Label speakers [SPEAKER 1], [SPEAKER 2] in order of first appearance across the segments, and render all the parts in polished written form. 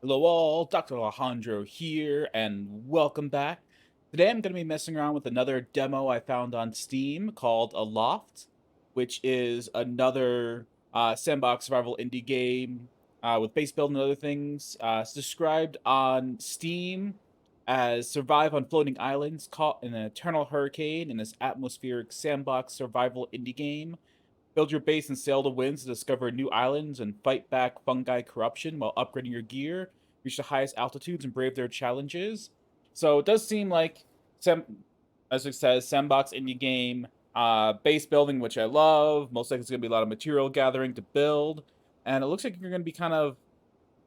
[SPEAKER 1] Hello all, Dr. Alejandro here, and welcome back. Today I'm going to be messing around with another demo I found on Steam called Aloft, which is another sandbox survival indie game with base building and other things. It's described on Steam as survive on floating islands caught in an eternal hurricane in this atmospheric sandbox survival indie game. Build your base and sail the winds to discover new islands and fight back fungi corruption while upgrading your gear, reach the highest altitudes, and brave their challenges. So it does seem like, as it says, sandbox indie game, base building, which I love. Most likely it's going to be a lot of material gathering to build. And it looks like you're going to be kind of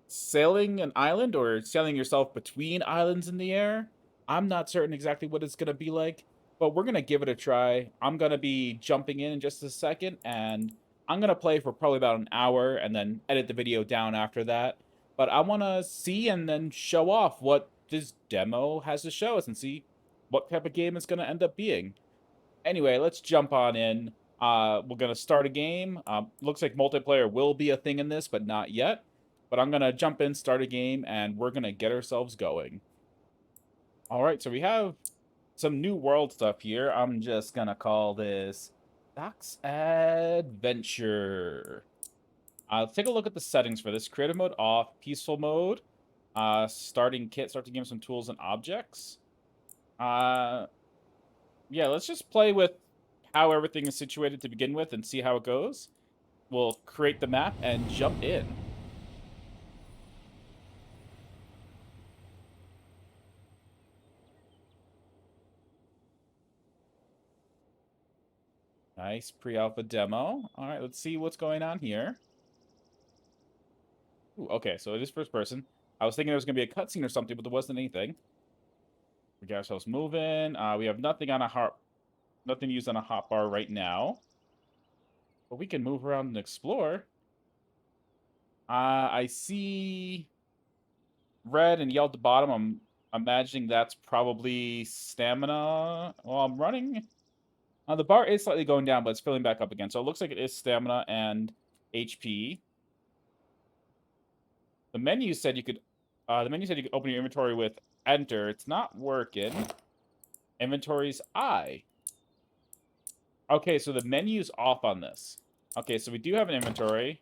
[SPEAKER 1] sailing an island or sailing yourself between islands in the air. I'm not certain exactly what it's going to be like, but we're going to give it a try. I'm going to be jumping in just a second, and I'm going to play for probably about an hour and then edit the video down after that. But I want to see and then show off what this demo has to show us and see what type of game it's going to end up being. Anyway, let's jump on in. We're gonna start a game. Looks like multiplayer will be a thing in this, but not yet. But I'm gonna jump in, start a game, and we're gonna get ourselves going. All right, so we have some new world stuff here. I'm just gonna call this Doc's Adventure. Let's take a look at the settings for this. Creative mode off, peaceful mode, starting kit, start the game with some tools and objects. Uh, yeah, let's just play with how everything is situated to begin with and see how it goes. We'll create the map and jump in. Nice pre-alpha demo. All right, let's see what's going on here. Ooh, okay, so it is first person. I was thinking there was going to be a cutscene or something, but there wasn't anything. We got ourselves moving. We have nothing used on a hotbar right now. But we can move around and explore. I see red and yellow at the bottom. I'm imagining that's probably stamina. Well, I'm running. The bar is slightly going down, but it's filling back up again. So it looks like it is stamina and HP. The menu said you could. The menu said you could open your inventory with enter. It's not working. Inventory's I. Okay, so the menu's off on this. Okay, so we do have an inventory.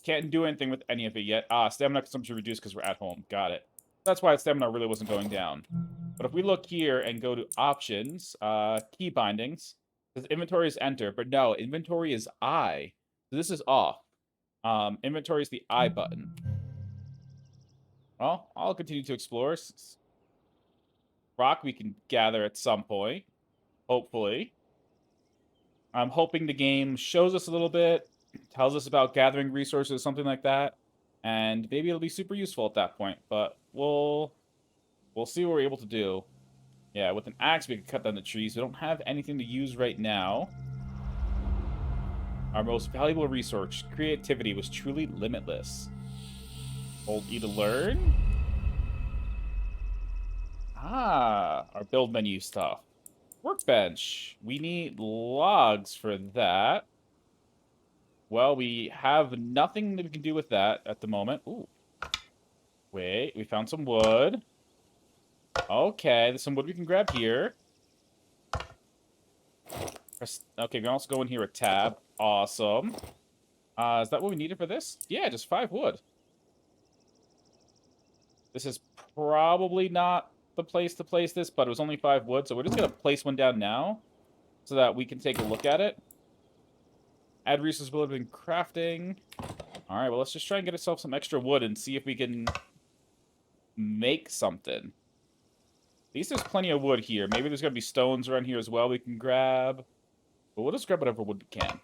[SPEAKER 1] Can't do anything with any of it yet. Stamina consumption reduced because we're at home. Got it. That's why stamina really wasn't going down. But if we look here and go to options, key bindings, says inventory is enter, but no, inventory is I. So this is off. Inventory is the I button. Well, I'll continue to explore. Rock we can gather at some point, hopefully. I'm hoping the game shows us a little bit, tells us about gathering resources, something like that, and maybe it'll be super useful at that point. But we'll see what we're able to do. Yeah, with an axe we can cut down the trees. We don't have anything to use right now. Our most valuable resource, creativity, was truly limitless. Hold E to learn. Our build menu stuff. Workbench. We need logs for that. Well, we have nothing that we can do with that at the moment. Ooh. Wait, we found some wood. Okay, there's some wood we can grab here. Okay, we can also go in here with tab. Awesome. Is that what we needed for this? Yeah, just 5 wood. This is probably not the place to place this, but it was only 5 wood, so we're just going to place one down now so that we can take a look at it. Add resources will have been crafting. All right, well, let's just try and get ourselves some extra wood and see if we can make something. At least there's plenty of wood here. Maybe there's going to be stones around here as well we can grab. But we'll just grab whatever wood we can.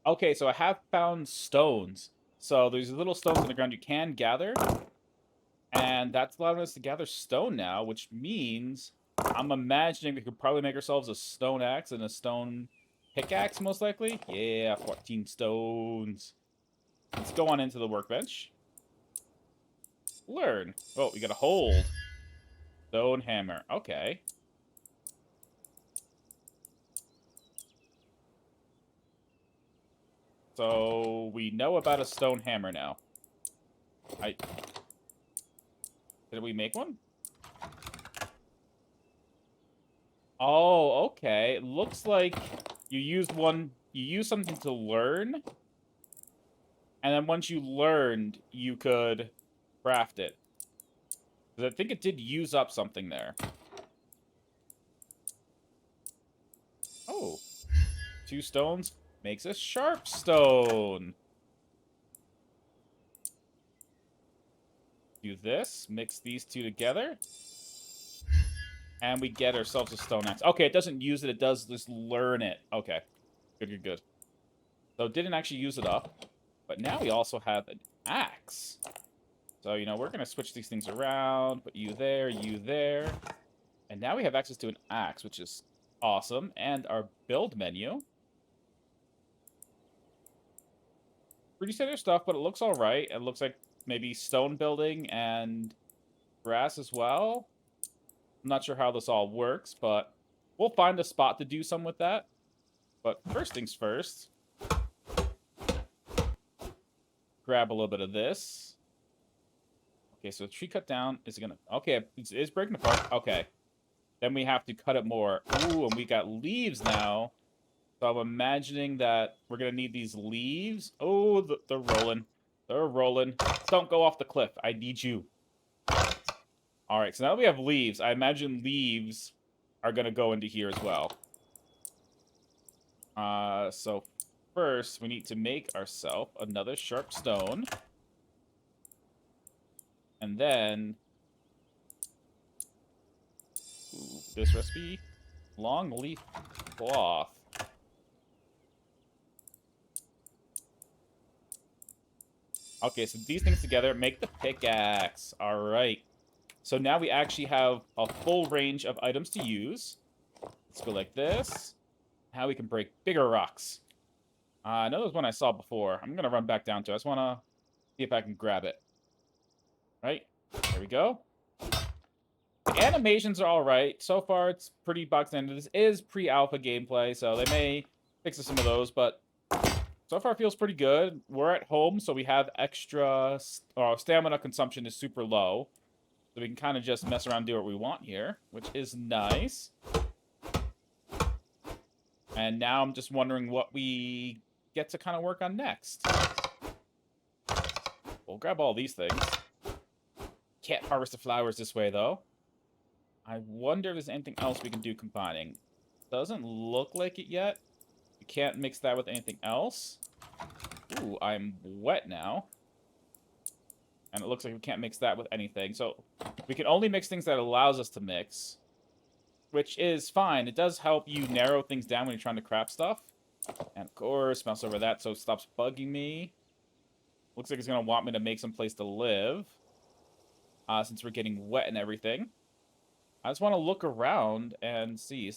[SPEAKER 1] Okay, so I have found stones. So there's little stones on the ground you can gather. And that's allowing us to gather stone now, which means I'm imagining we could probably make ourselves a stone axe and a stone pickaxe, most likely. Yeah, 14 stones. Let's go on into the workbench. Learn. Oh, we got a hold. Stone hammer. Okay. So we know about a stone hammer now. Did we make one? Oh, okay. It looks like you used one... You used something to learn. And then once you learned, you could craft it. Because I think it did use up something there. Oh. 2 stones makes a sharp stone. Do this. Mix these 2 together. And we get ourselves a stone axe. Okay, it doesn't use it. It does just learn it. Okay. Good, good, good. So it didn't actually use it up. But now we also have an axe. So, you know, we're going to switch these things around. Put you there, you there. And now we have access to an axe, which is awesome. And our build menu. Pretty standard stuff, but it looks all right. It looks like maybe stone building and grass as well. I'm not sure how this all works, but we'll find a spot to do some with that. But first things first. Grab a little bit of this. Okay, so the tree cut down is gonna... Okay, it's breaking apart. Okay. Then we have to cut it more. Ooh, and we got leaves now. So I'm imagining that we're going to need these leaves. Oh, they're rolling. They're rolling. Don't go off the cliff. I need you. All right, so now that we have leaves, I imagine leaves are going to go into here as well. So first, we need to make ourselves another sharp stone. And then... Ooh, this recipe. Long leaf cloth. Okay, so these things together make the pickaxe. All right. So now we actually have a full range of items to use. Let's go like this. How we can break bigger rocks. I know there's one I saw before. I'm going to run back down to it. I just want to see if I can grab it. Right? There we go. The animations are all right. So far, it's pretty bug standard. This is pre-alpha gameplay, so they may fix some of those, but so far feels pretty good. We're at home, so we have extra... stamina consumption is super low. So we can kind of just mess around and do what we want here, which is nice. And now I'm just wondering what we get to kind of work on next. We'll grab all these things. Can't harvest the flowers this way, though. I wonder if there's anything else we can do combining. Doesn't look like it yet. We can't mix that with anything else. Ooh, I'm wet now. And it looks like we can't mix that with anything. So we can only mix things that allows us to mix. Which is fine. It does help you narrow things down when you're trying to craft stuff. And of course, mouse over that so it stops bugging me. Looks like it's going to want me to make some place to live. Since we're getting wet and everything. I just want to look around and see.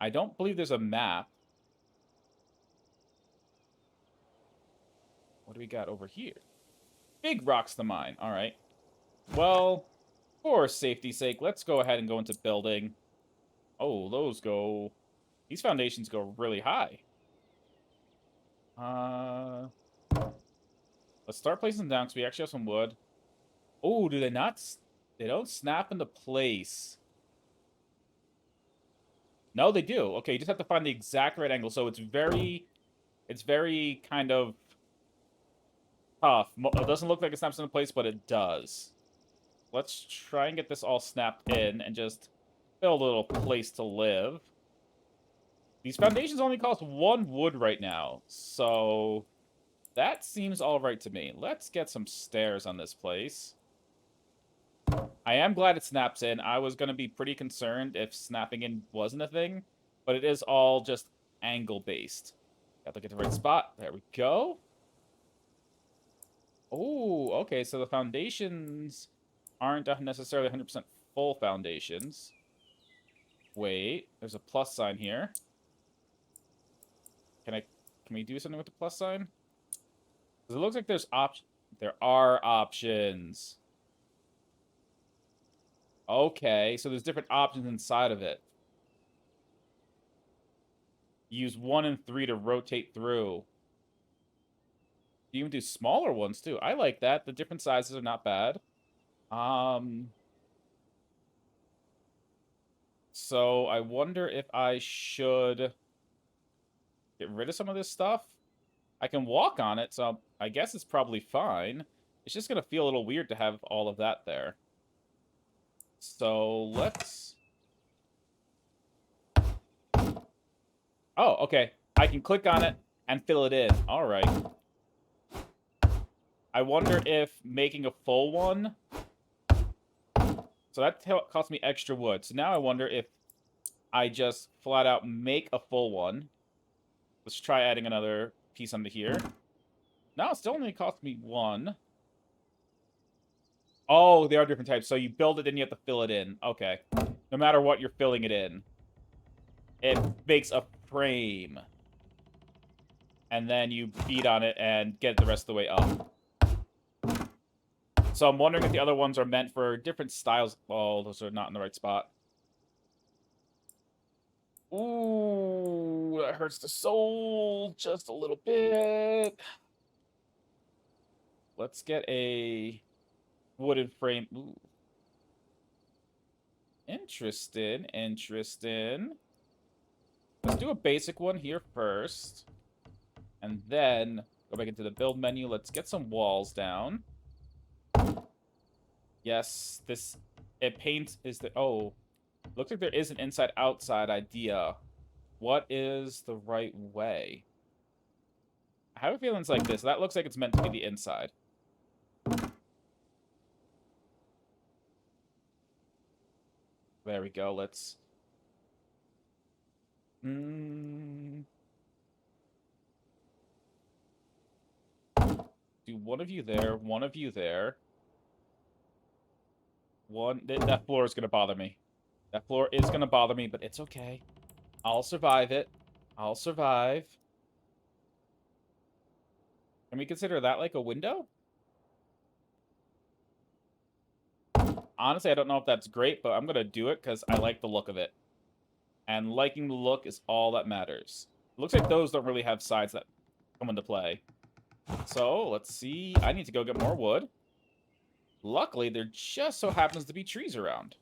[SPEAKER 1] I don't believe there's a map. What do we got over here? Big rocks to mine. All right. Well, for safety's sake, let's go ahead and go into building. Oh, those go... These foundations go really high. Let's start placing them down because we actually have some wood. Oh, do they not... They don't snap into place. No, they do. Okay, you just have to find the exact right angle. So it's very kind of tough. It doesn't look like it snaps into place, but it does. Let's try and get this all snapped in and just build a little place to live. These foundations only cost 1 wood right now, so that seems all right to me. Let's get some stairs on this place. I am glad it snaps in. I was going to be pretty concerned if snapping in wasn't a thing, but it is all just angle-based. Got to get the right spot. There we go. Oh, okay, so the foundations aren't necessarily 100% full foundations. Wait, there's a plus sign here. Can we do something with the plus sign? Because it looks like there are options. Okay, so there's different options inside of it. Use 1 and 3 to rotate through. You even do smaller ones, too. I like that. The different sizes are not bad. So I wonder if I should get rid of some of this stuff. I can walk on it, so I guess it's probably fine. It's just going to feel a little weird to have all of that there. So let's... Oh, okay. I can click on it and fill it in. All right. I wonder if making a full one... So that cost me extra wood. So now I wonder if I just flat out make a full one. Let's try adding another piece onto here. No, it still only cost me one. Oh, they are different types. So you build it, then you have to fill it in. Okay. No matter what you're filling it in, it makes a frame. And then you beat on it and get it the rest of the way up. So I'm wondering if the other ones are meant for different styles. Oh, those are not in the right spot. Ooh, that hurts the soul just a little bit. Let's get a wooden frame. Ooh. Interesting. Let's do a basic one here first. And then go back into the build menu. Let's get some walls down. Yes, it paints is the... Oh, looks like there is an inside-outside idea. What is the right way? I have a feeling it's like this. That looks like it's meant to be the inside. There we go. Let's... Do one of you there, one of you there. That floor is going to bother me. That floor is going to bother me, but it's okay. I'll survive it. I'll survive. Can we consider that like a window? Honestly, I don't know if that's great, but I'm going to do it because I like the look of it. And liking the look is all that matters. It looks like those don't really have sides that come into play. So, let's see. I need to go get more wood. Luckily, there just so happens to be trees around.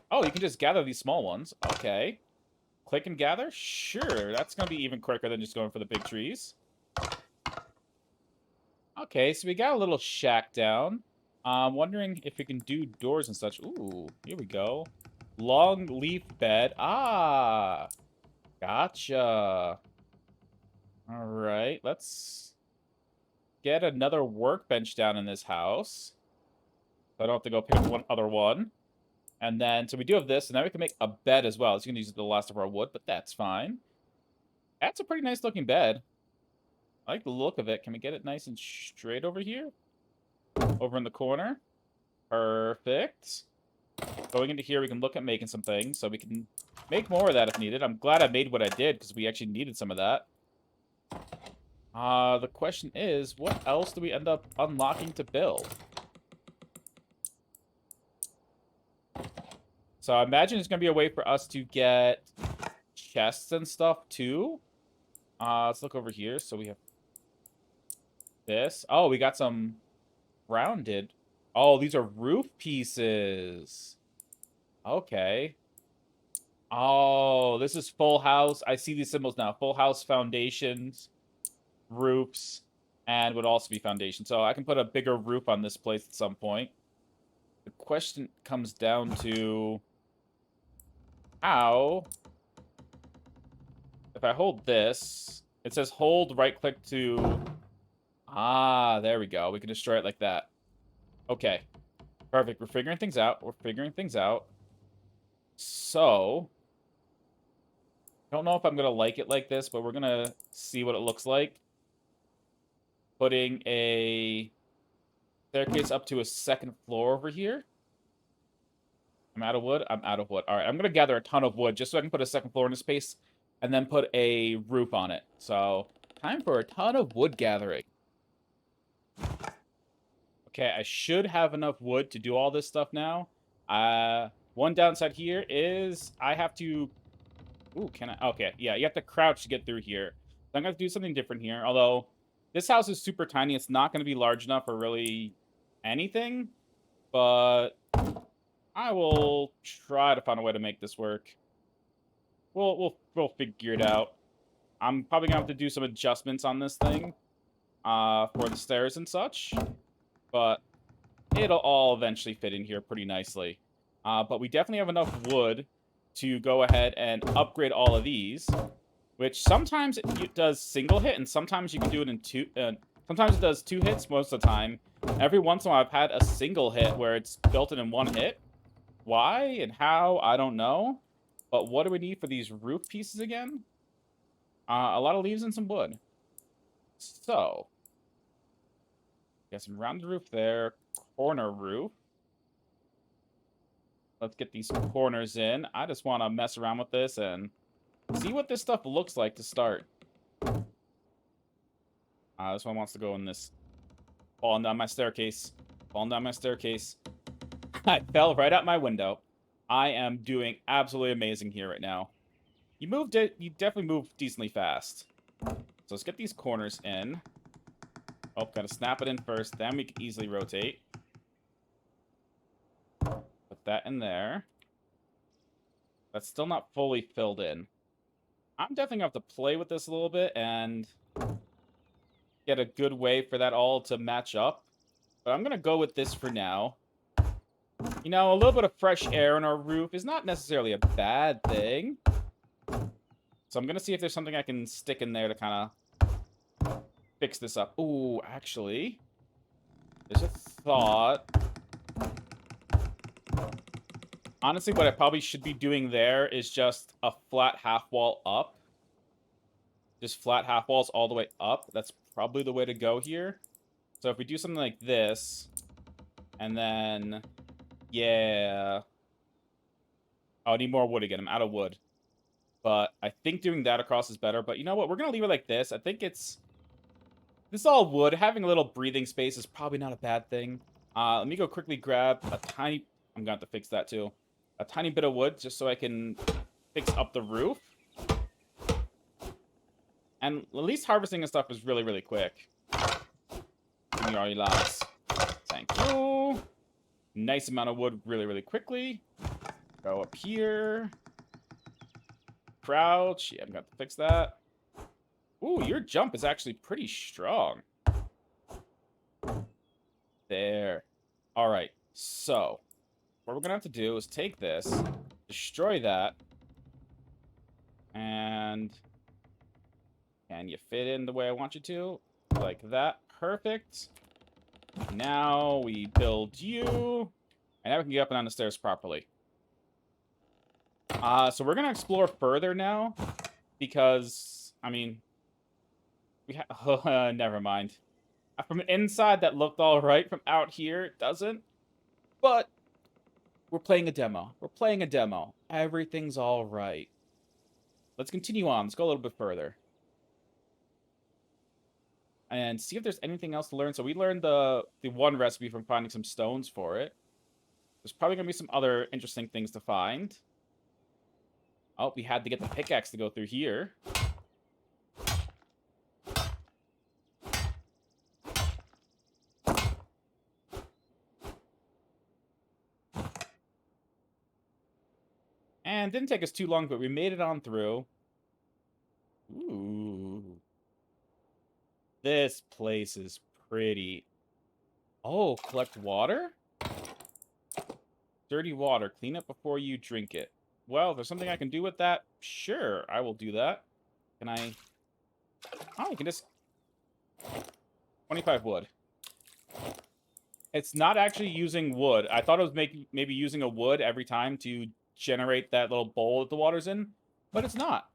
[SPEAKER 1] Oh, you can just gather these small ones. Okay. Click and gather? Sure, that's going to be even quicker than just going for the big trees. Okay, so we got a little shack down. I'm wondering if we can do doors and such. Ooh, here we go. Long leaf bed. Ah, gotcha. All right, let's get another workbench down in this house. So I don't have to go pick up one other one. And then, so we do have this, and now we can make a bed as well. It's going to use the last of our wood, but that's fine. That's a pretty nice looking bed. I like the look of it. Can we get it nice and straight over here? Over in the corner. Perfect. Going into here, we can look at making some things, so we can make more of that if needed. I'm glad I made what I did, because we actually needed some of that. The question is, what else do we end up unlocking to build? So I imagine it's going to be a way for us to get chests and stuff, too. Let's look over here. So we have this. Oh, we got some rounded. Oh, these are roof pieces. Okay. Oh, this is full house. I see these symbols now. Full house foundations, roofs, and would also be foundation. So I can put a bigger roof on this place at some point. The question comes down to how... If I hold this, it says hold right click to... Ah, there we go. We can destroy it like that. Okay. Perfect. We're figuring things out. So... Don't know if I'm going to like it like this, but we're going to see what it looks like. Putting a staircase up to a second floor over here. I'm out of wood. I'm out of wood. All right, I'm going to gather a ton of wood just so I can put a second floor in this space and then put a roof on it. So, time for a ton of wood gathering. Okay, I should have enough wood to do all this stuff now. One downside here is I have to... Ooh, can I? Okay, yeah, you have to crouch to get through here. So I'm going to have to do something different here, although This house is super tiny. It's not going to be large enough for really anything, but I will try to find a way to make this work. We'll figure it out. I'm probably gonna have to do some adjustments on this thing, for the stairs and such, but it'll all eventually fit in here pretty nicely. But we definitely have enough wood to go ahead and upgrade all of these, which sometimes it does single hit, and sometimes you can do it in two. Sometimes it does 2 hits most of the time. Every once in a while, I've had a single hit where it's built in 1 hit. Why and how, I don't know. But what do we need for these roof pieces again? A lot of leaves and some wood. So, got some rounded roof there. Corner roof. Let's get these corners in. I just want to mess around with this and see what this stuff looks like to start. This one wants to go in this. Falling down my staircase. Falling down my staircase. I fell right out my window. I am doing absolutely amazing here right now. You moved it. You definitely moved decently fast. So let's get these corners in. Oh, gotta snap it in first. Then we can easily rotate. Put that in there. That's still not fully filled in. I'm definitely gonna have to play with this a little bit and get a good way for that all to match up. But I'm gonna go with this for now. You know, a little bit of fresh air on our roof is not necessarily a bad thing. So I'm gonna see if there's something I can stick in there to kind of fix this up. Ooh, actually, there's a thought. Honestly, what I probably should be doing there is just a flat half wall up. Just flat half walls all the way up. That's probably the way to go here. So if we do something like this, and then, yeah. Oh, I need more wood again. I'm out of wood. But I think doing that across is better. But you know what? We're going to leave it like this. I think it's... This is all wood. Having a little breathing space is probably not a bad thing. Let me go quickly grab a tiny... I'm going to have to fix that too. A tiny bit of wood just so I can fix up the roof. And at least harvesting and stuff is really, really quick. Give me all your lots. Thank you. Nice amount of wood really, really quickly. Go up here. Crouch. Yeah, I'm going to fix that. Ooh, your jump is actually pretty strong. There. All right. So, what we're going to have to do is take this, destroy that, and can you fit in the way I want you to? Like that. Perfect. Now we build you, and now we can get up and down the stairs properly. So we're going to explore further now, because, I mean, we never mind. From inside, that looked all right. From out here, it doesn't. But we're playing a demo. We're playing a demo. Everything's all right. Let's continue on. Let's go a little bit further. And see if there's anything else to learn. So we learned the one recipe from finding some stones for it. There's probably going to be some other interesting things to find. Oh, we had to get the pickaxe to go through here. And didn't take us too long, but we made it on through. Ooh. This place is pretty. Oh, collect water? Dirty water. Clean it before you drink it. Well, if there's something I can do with that, sure, I will do that. Can I... Oh, you can just... 25 wood. It's not actually using wood. I thought it was maybe using a wood every time to generate that little bowl that the water's in, but it's not.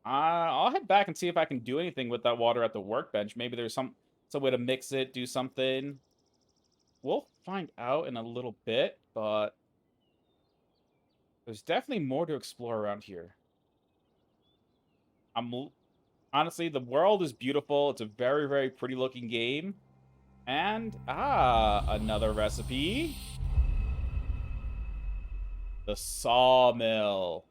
[SPEAKER 1] I'll head back and see if I can do anything with that water at the workbench. Maybe there's some way to mix it, do something. We'll find out in a little bit, but there's definitely more to explore around here. Honestly, the world is beautiful. It's a very, very pretty looking game. And, another recipe. The sawmill.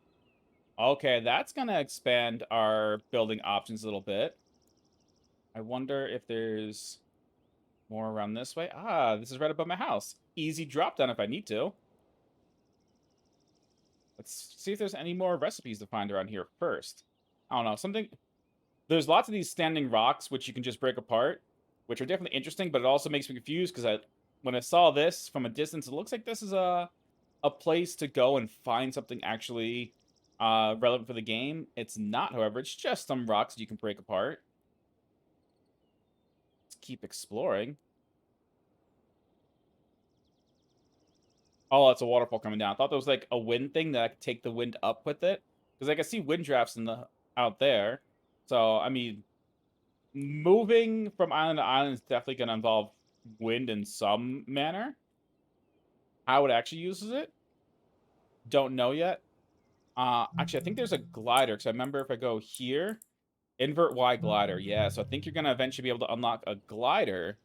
[SPEAKER 1] Okay, that's going to expand our building options a little bit. I wonder if there's more around this way. Ah, this is right above my house. Easy drop down if I need to. Let's see if there's any more recipes to find around here first. I don't know, something... There's lots of these standing rocks, which you can just break apart, which are definitely interesting, but it also makes me confused, because when I saw this from a distance, it looks like this is a place to go and find something actually relevant for the game. It's not, however. It's just some rocks that you can break apart. Let's keep exploring. Oh, it's a waterfall coming down. I thought there was like a wind thing that I could take the wind up with it. Because I can see wind drafts out there. So, I mean, moving from island to island is definitely going to involve wind in some manner. How it actually uses it, don't know yet. Actually, I think there's a glider, because I remember if I go here, invert Y glider. Yeah, so I think you're going to eventually be able to unlock a glider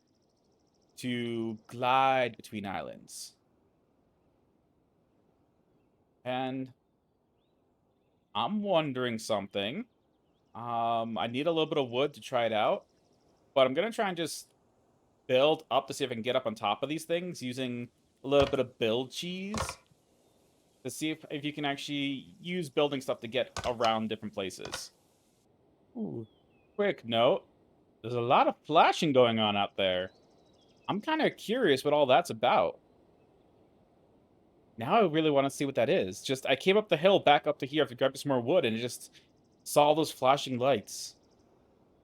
[SPEAKER 1] to glide between islands. And I'm wondering something. I need a little bit of wood to try it out, but I'm going to try and just build up to see if I can get up on top of these things using a little bit of build cheese to see if you can actually use building stuff to get around different places. Ooh, quick note. There's a lot of flashing going on out there. I'm kind of curious what all that's about. Now I really want to see what that is. Just, I came up the hill back up to here to grab some more wood and just saw those flashing lights.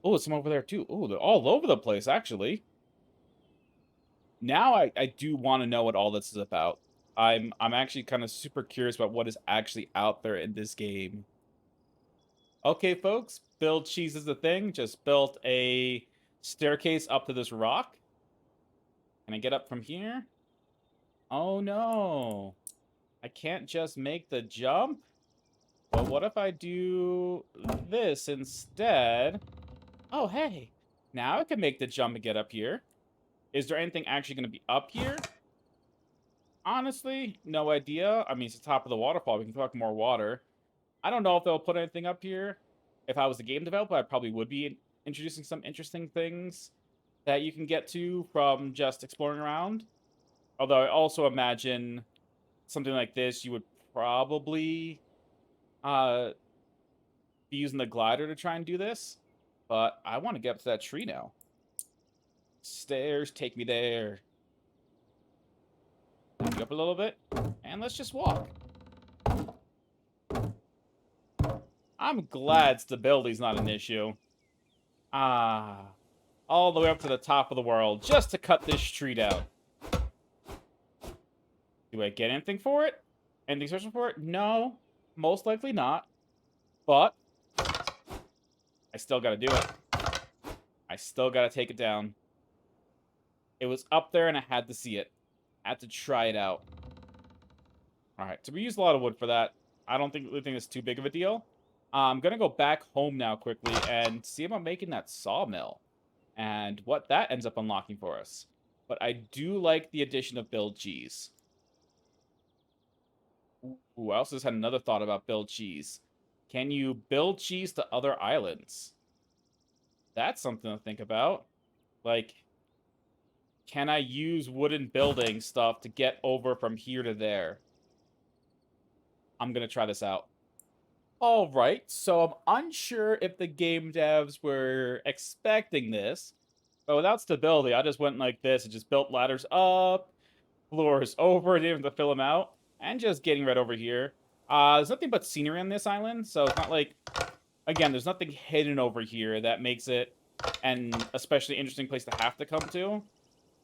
[SPEAKER 1] Oh, there's some over there too. Oh, they're all over the place, actually. Now I do want to know what all this is about. I'm actually kind of super curious about what is actually out there in this game. Okay, folks, build cheese is the thing. Just built a staircase up to this rock. Can I get up from here? Oh no. I can't just make the jump? But what if I do this instead? Oh, hey. Now I can make the jump and get up here. Is there anything actually going to be up here? Honestly, no idea. I mean, it's the top of the waterfall. We can collect more water. I don't know if they'll put anything up here. If I was a game developer, I probably would be introducing some interesting things that you can get to from just exploring around. Although I also imagine something like this, you would probably uh, be using the glider to try and do this. But I want to get up to that tree now. Stairs, take me there. Back up a little bit, and let's just walk. I'm glad stability's not an issue. All the way up to the top of the world, just to cut this tree down. Do I get anything for it? Anything special for it? No, most likely not. But I still gotta do it. I still gotta take it down. It was up there and I had to see it. I had to try it out. Alright, so we used a lot of wood for that. I don't think it's too big of a deal. I'm gonna go back home now quickly and see about making that sawmill. And what that ends up unlocking for us. But I do like the addition of build cheese. Ooh, I also just had another thought about build cheese. Can you build cheese to other islands? That's something to think about. Like, can I use wooden building stuff to get over from here to there? I'm going to try this out. All right, so I'm unsure if the game devs were expecting this, but without stability, I just went like this and just built ladders up, floors over, didn't have to fill them out, and just getting right over here. There's nothing but scenery on this island, so it's not like, again, there's nothing hidden over here that makes it an especially interesting place to have to come to.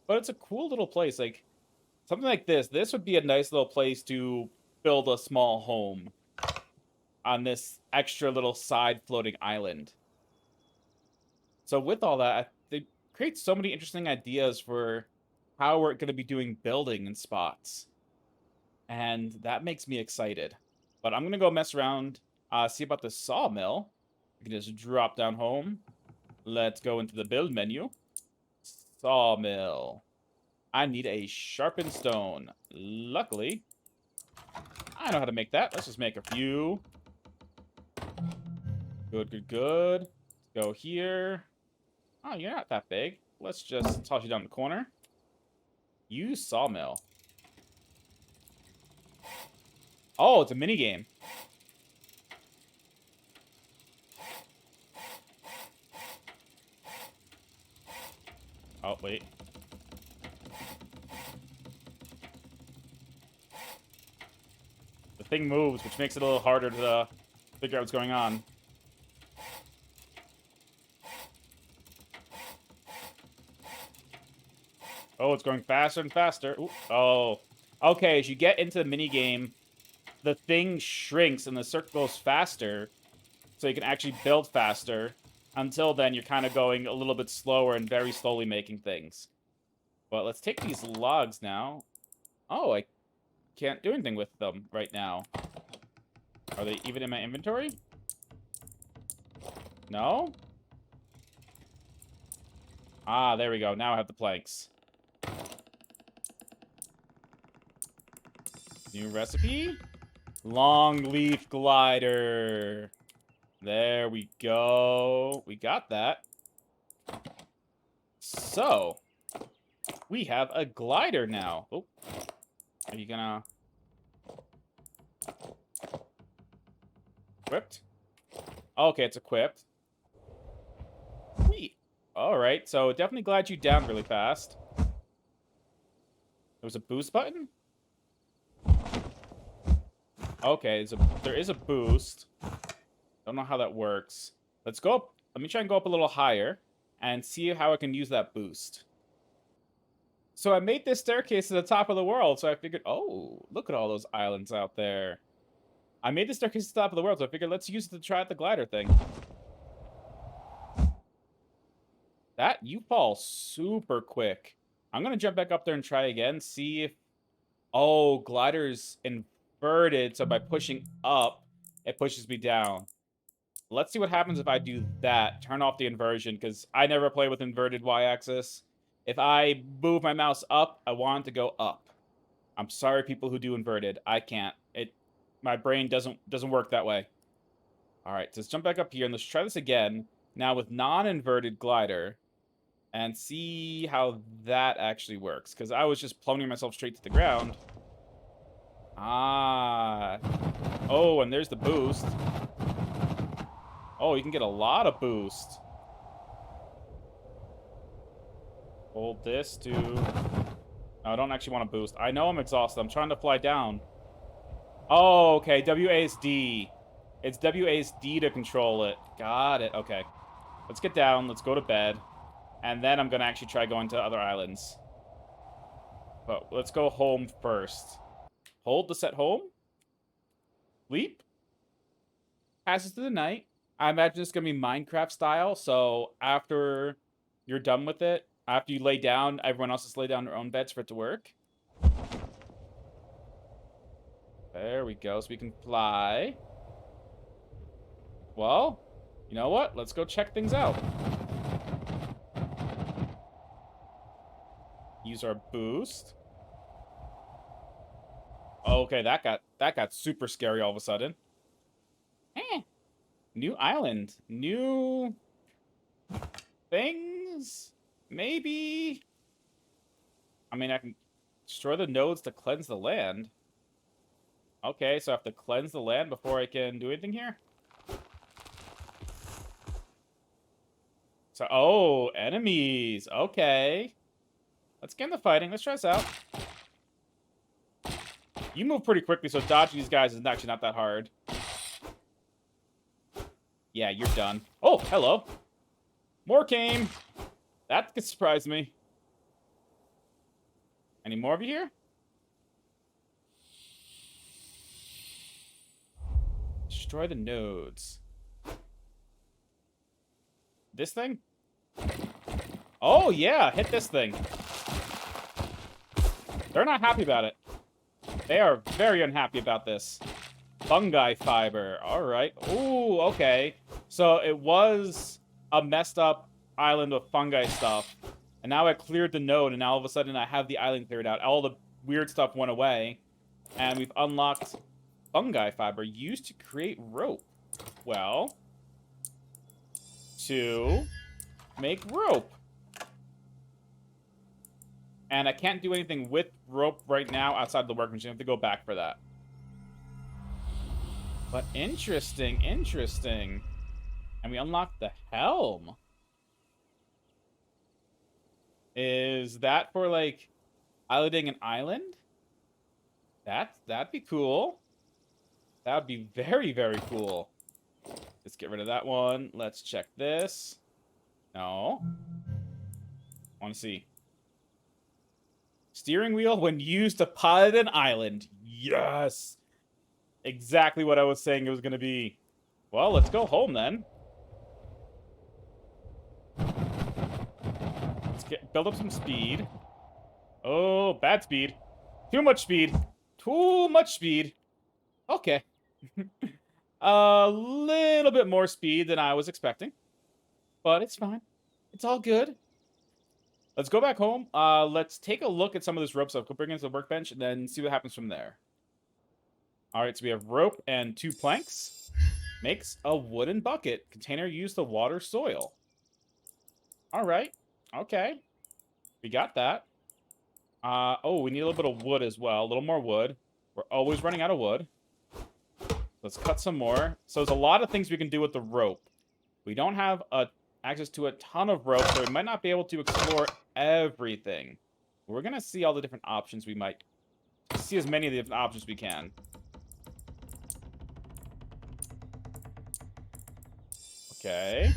[SPEAKER 1] But it's a cool little place. Like, something like this would be a nice little place to build a small home on this extra little side floating island. So with all that, they create so many interesting ideas for how we're going to be doing building in spots. And that makes me excited. But I'm going to go mess around, see about the sawmill. We can just drop down home. Let's go into the build menu. Sawmill. I need a sharpened stone. Luckily, I know how to make that. Let's just make a few. Good, good, good. Let's go here. Oh, you're not that big. Let's just toss you down the corner. Use sawmill. Oh, it's a mini game. Oh, wait. The thing moves, which makes it a little harder to figure out what's going on. Oh, it's going faster and faster. Ooh. Oh. Okay, as you get into the mini game, the thing shrinks and the circle goes faster, so you can actually build faster. Until then, you're kind of going a little bit slower and very slowly making things. But let's take these logs now. Oh, I can't do anything with them right now. Are they even in my inventory? No? Ah, there we go. Now I have the planks. New recipe? Long leaf glider. There we go. We got that. So, we have a glider now. Oh, are you gonna... Equipped? Okay, it's equipped. Sweet. Alright, so definitely glide you down really fast. There was a boost button? Okay, there is a boost. Don't know how that works. Let's go up. Let me try and go up a little higher and see how I can use that boost. So I made this staircase to the top of the world, so I figured, oh, look at all those islands out there. I made the staircase to the top of the world, so I figured let's use it to try out the glider thing. That, you fall super quick. I'm going to jump back up there and try again, see if... Oh, glider's inverted, so by pushing up, it pushes me down. Let's see what happens if I do that. Turn off the inversion, because I never play with inverted y-axis. If I move my mouse up, I want it to go up. I'm sorry, people who do inverted. I can't. My brain doesn't work that way. All right, so let's jump back up here, and let's try this again. Now with non-inverted glider, and see how that actually works. Because I was just plummeting myself straight to the ground. Ah. Oh, and there's the boost. Oh, you can get a lot of boost. Hold this to... No, I don't actually want to boost. I know I'm exhausted. I'm trying to fly down. Oh, okay. WASD. It's WASD to control it. Got it. Okay. Let's get down. Let's go to bed. And then I'm going to actually try going to other islands. But let's go home first. Hold to set home. Sleep. Passes through the night. I imagine it's going to be Minecraft style. So after you're done with it, after you lay down, everyone else has to lay down their own beds for it to work. There we go. So we can fly. Well, you know what? Let's go check things out. Use our boost. Okay, that got super scary all of a sudden. New island. New things? Maybe? I mean, I can destroy the nodes to cleanse the land. Okay, so I have to cleanse the land before I can do anything here? So, oh, enemies. Okay. Let's get into fighting. Let's try this out. You move pretty quickly, so dodging these guys is actually not that hard. Yeah, you're done. Oh, hello. More came. That could surprise me. Any more of you here? Destroy the nodes. This thing? Oh, yeah. Hit this thing. They're not happy about it. They are very unhappy about this. Fungi fiber. All right. Ooh, okay. So it was a messed up island of fungi stuff. And now I cleared the node, and now all of a sudden I have the island cleared out. All the weird stuff went away. And we've unlocked fungi fiber used to create rope. Well, 2. make rope. And I can't do anything with rope right now outside the work machine. I have to go back for that. But interesting, interesting. And we unlocked the helm. Is that for, like, piloting an island? That'd be cool. That would be very, very cool. Let's get rid of that one. Let's check this. No. I want to see. Steering wheel when used to pilot an island. Yes! Exactly what I was saying it was going to be. Well, let's go home then. Let's build up some speed. Oh, bad speed. Too much speed. Too much speed. Okay. A little bit more speed than I was expecting. But it's fine. It's all good. Let's go back home. Let's take a look at some of this rope stuff. Go bring it to the workbench and then see what happens from there. All right, so we have rope and 2 planks. Makes a wooden bucket. Container used to water soil. All right. Okay. We got that. Oh, we need a little bit of wood as well. A little more wood. We're always running out of wood. Let's cut some more. So there's a lot of things we can do with the rope. We don't have access to a ton of rope, so we might not be able to explore everything. We're going to see all the different options we might... See as many of the different options we can. Okay.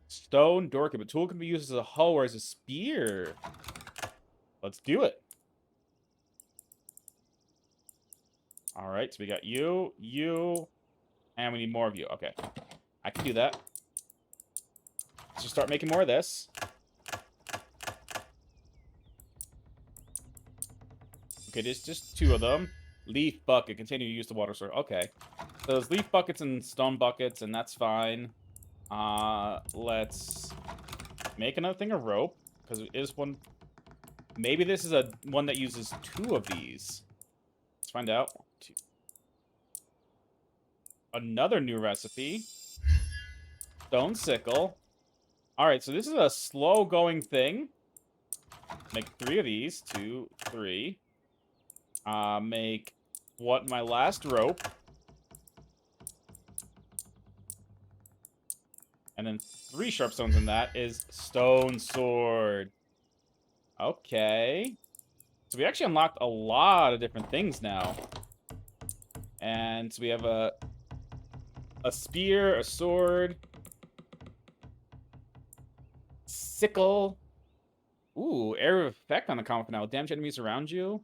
[SPEAKER 1] Stone door kit. A tool can be used as a hoe or as a spear. Let's do it. All right, so we got you, and we need more of you. Okay, I can do that. Let's just start making more of this. Okay, there's just 2 of them. Leaf bucket. Continue to use the water source. Okay. So there's leaf buckets and stone buckets, and that's fine. Let's make another thing of rope, because it is one... Maybe this is one that uses 2 of these. Let's find out. 1, 2. Another new recipe. Stone sickle. Alright, so this is a slow-going thing. Make 3 of these. 2, 3. Make my last rope. And then 3 sharp stones in that is stone sword. Okay. So we actually unlocked a lot of different things now. And so we have a spear, a sword, sickle. Ooh, area of effect on the common now. Damage enemies around you.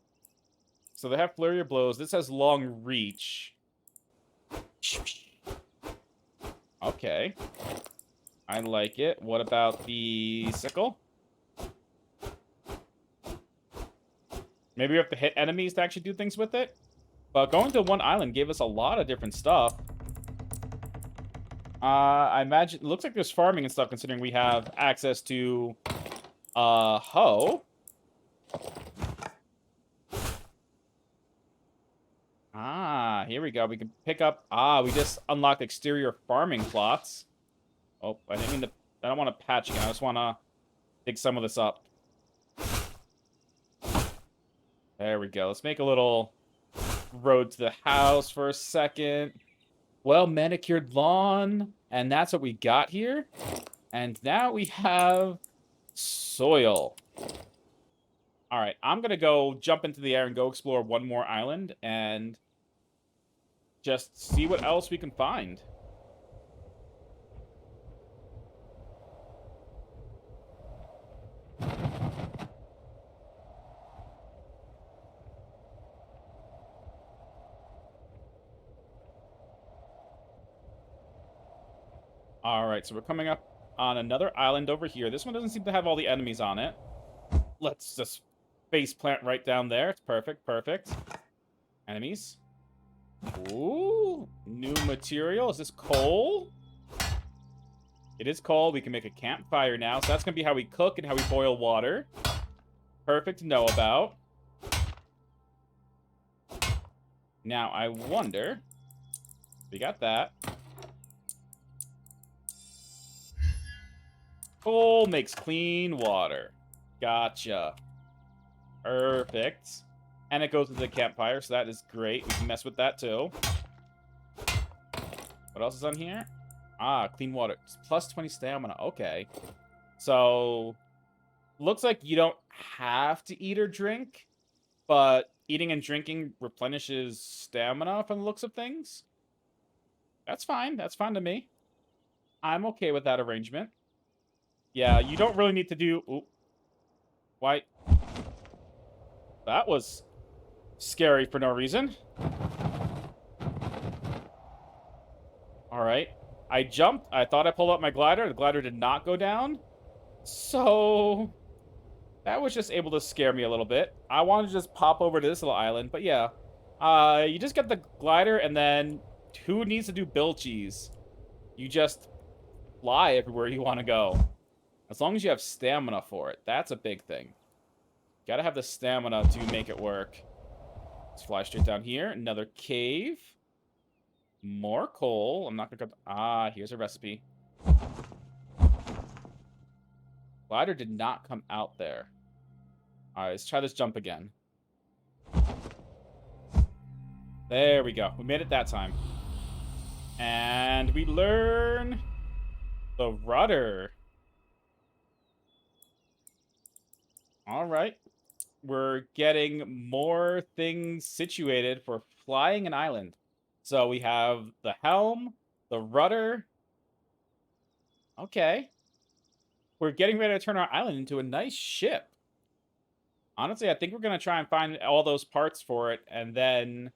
[SPEAKER 1] So they have flurry of blows. This has long reach. Okay. I like it. What about the sickle? Maybe we have to hit enemies to actually do things with it. But going to one island gave us a lot of different stuff. I imagine... It looks like there's farming and stuff, considering we have access to... hoe. Ah, here we go. We can pick up... Ah, we just unlocked exterior farming plots. Oh, I didn't mean to... I don't want to patch again. I just want to dig some of this up. There we go. Let's make a little road to the house for a second. Well, manicured lawn. And that's what we got here. And now we have soil. All right, I'm going to go jump into the air and go explore one more island and just see what else we can find. All right, so we're coming up on another island over here. This one doesn't seem to have all the enemies on it. Let's just face plant right down there. It's perfect, perfect. Enemies. Ooh, new material. Is this coal? It is coal. We can make a campfire now. So that's going to be how we cook and how we boil water. Perfect to know about. Now, I wonder... We got that. Coal makes clean water. Gotcha. Perfect. And it goes with the campfire, so that is great. We can mess with that, too. What else is on here? Ah, clean water. Plus 20 stamina. Okay. So, looks like you don't have to eat or drink, but eating and drinking replenishes stamina from the looks of things. That's fine. That's fine to me. I'm okay with that arrangement. Yeah, you don't really need to do... Ooh. Why? That was scary for no reason. Alright. I jumped. I thought I pulled up my glider. The glider did not go down. So... that was just able to scare me a little bit. I wanted to just pop over to this little island, but yeah. You just get the glider, and then who needs to do bill cheese? You just fly everywhere you want to go. As long as you have stamina for it. That's a big thing. Gotta have the stamina to make it work. Let's fly straight down here. Another cave. More coal. I'm not gonna go... ah, here's a recipe. Glider did not come out there. Alright, let's try this jump again. There we go. We made it that time. And we learn the rudder. Alright. We're getting more things situated for flying an island. So we have the helm, the rudder. Okay. We're getting ready to turn our island into a nice ship. Honestly, I think we're going to try and find all those parts for it and then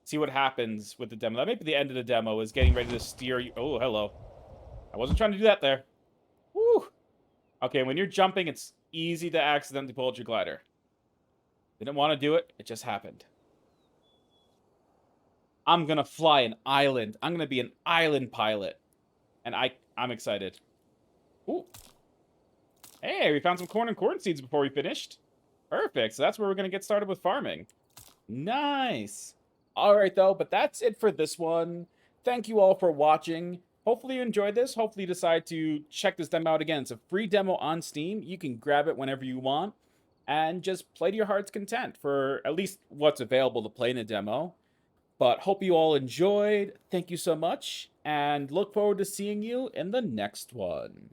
[SPEAKER 1] see what happens with the demo. That may be the end of the demo, is getting ready to steer you. Oh, hello. I wasn't trying to do that there. Woo! Okay, when you're jumping, it's easy to accidentally pull out your glider. Didn't want to do it. It just happened. I'm going to fly an island. I'm going to be an island pilot. And I'm excited. Ooh. Hey, we found some corn and corn seeds before we finished. Perfect. So that's where we're going to get started with farming. Nice. All right, though, but that's it for this one. Thank you all for watching. Hopefully you enjoyed this. Hopefully you decide to check this demo out again. It's a free demo on Steam. You can grab it whenever you want and just play to your heart's content for at least what's available to play in a demo. But hope you all enjoyed. Thank you so much, and look forward to seeing you in the next one.